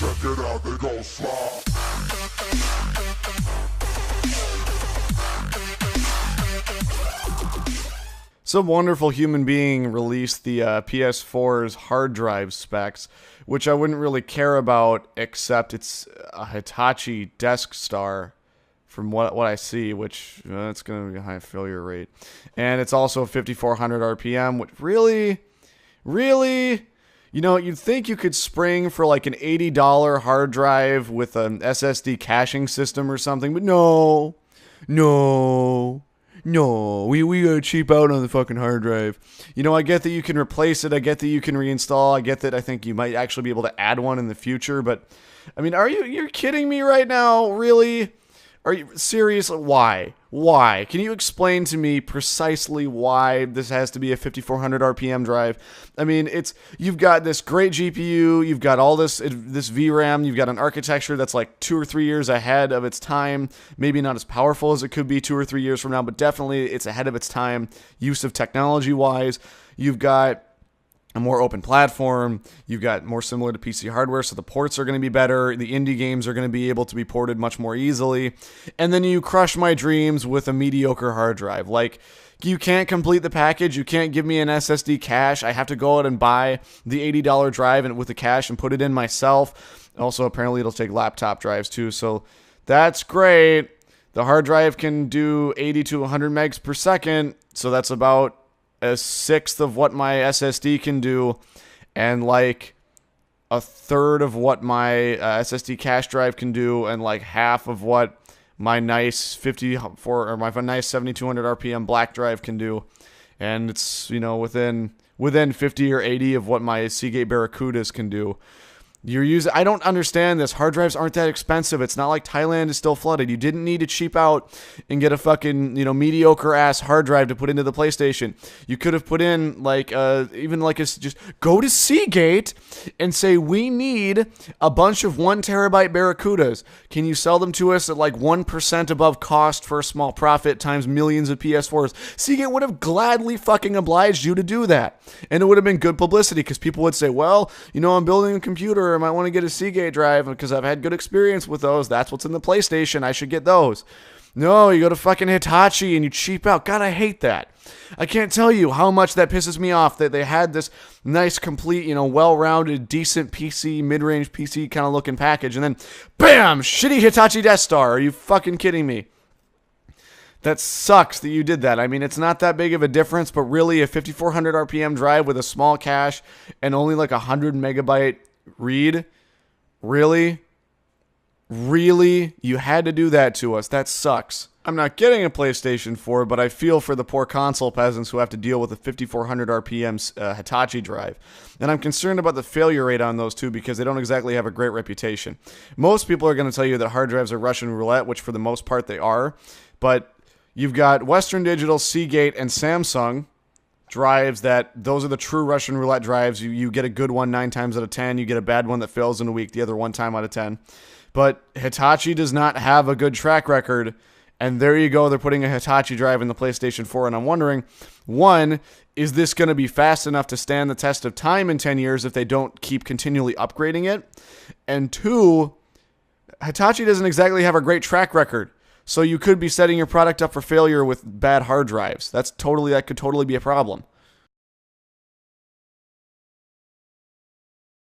Check it out, they go slop. Some wonderful human being released the PS4's hard drive specs, which I wouldn't really care about, except it's a Hitachi Desk Star, from what I see, which it's going to be a high failure rate. And it's also 5,400 RPM, which really, you know, you'd think you could spring for like an $80 hard drive with an SSD caching system or something, but no, we gotta cheap out on the fucking hard drive. You know, I get that you can replace it. I get that you can reinstall. I get that I think you might actually be able to add one in the future. But, I mean, you're kidding me right now? Really? Are you serious? Why? Why? Can you explain to me precisely why this has to be a 5,400 RPM drive? I mean, you've got this great GPU, you've got all this VRAM, you've got an architecture that's like 2 or 3 years ahead of its time. Maybe not as powerful as it could be 2 or 3 years from now, but definitely it's ahead of its time, use of technology-wise. You've got a more open platform, you've got more similar to PC hardware, so the ports are going to be better, the indie games are going to be able to be ported much more easily, and then you crush my dreams with a mediocre hard drive. Like, you can't complete the package, you can't give me an SSD cache, I have to go out and buy the $80 drive and with the cache and put it in myself. Also, apparently it'll take laptop drives too, so that's great. The hard drive can do 80 to 100 megs per second, so that's about a sixth of what my SSD can do, and like a third of what my SSD cache drive can do, and like half of what my nice 74 or my nice 7200 RPM black drive can do, and it's, you know, within 50 or 80 of what my Seagate Barracudas can do. I don't understand this. Hard drives aren't that expensive. It's not like Thailand is still flooded. You didn't need to cheap out and get a fucking, you know, mediocre ass hard drive to put into the PlayStation. You could have put in like just go to Seagate and say, we need a bunch of 1 terabyte Barracudas. Can you sell them to us at like 1% above cost for a small profit times millions of PS4s? Seagate would have gladly fucking obliged you to do that. And it would have been good publicity because people would say, well, you know, I'm building a computer, I might want to get a Seagate drive because I've had good experience with those. That's what's in the PlayStation. I should get those. No, you go to fucking Hitachi and you cheap out. God, I hate that. I can't tell you how much that pisses me off that they had this nice, complete, you know, well-rounded, decent PC, mid-range PC kind of looking package, and then, bam, shitty Hitachi Death Star. Are you fucking kidding me? That sucks that you did that. I mean, it's not that big of a difference, but really a 5,400 RPM drive with a small cache and only like 100 megabyte read? Really? You had to do that to us. That sucks. I'm not getting a PlayStation 4, but I feel for the poor console peasants who have to deal with a 5,400 RPM Hitachi drive. And I'm concerned about the failure rate on those two because they don't exactly have a great reputation. Most people are going to tell you that hard drives are Russian roulette, which for the most part they are. But you've got Western Digital, Seagate, and Samsung drives those are the true Russian roulette drives. You get a good one 9 times out of 10. You get a bad one that fails in a week, the other 1 time out of 10. But Hitachi does not have a good track record. And there you go. They're putting a Hitachi drive in the PlayStation 4. And I'm wondering, 1, is this going to be fast enough to stand the test of time in 10 years if they don't keep continually upgrading it? And 2, Hitachi doesn't exactly have a great track record. So you could be setting your product up for failure with bad hard drives. That could totally be a problem.